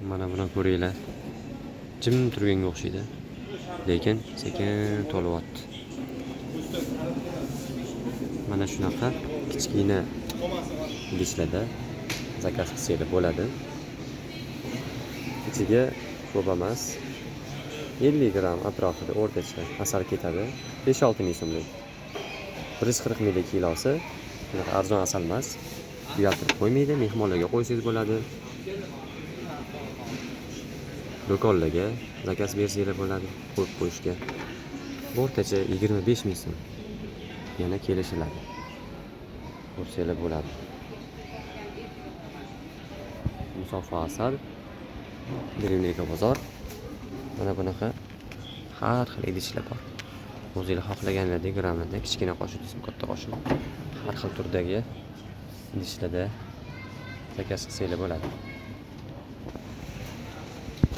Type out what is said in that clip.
Mana buni ko'ringlar. Jim turganga o'xshaydi. Lekin sekin to'lyapti. Mana shunaqa kichkina idishlarda zakaz qilsangiz bo'ladi. Ichiga ko'p emas, 50 gram atrofida o'rtacha asal ketadi. 5-6 ming so'mlik. 140 ml kilosi. Bunaqa arzon asal emas. Uyaltirib qo'ymaydi, mehmonlarga qo'ysangiz bo'ladi. Do'konlarga zakaz bersangiz bo'ladi, qo'yib qo'yishga. O'rtacha 25 ming so'm. Yana kelishiladi. Qo'ysangiz bo'ladi. Musaffo asal, Drevneka bozor. Mana bunaqa har xil idishlar bor. O'zingiz xohlaganingizda gramlarda kichkina qoshiq, katta qoshiq, har xil turdagi idishlarda zakaz qilsangiz bo'ladi.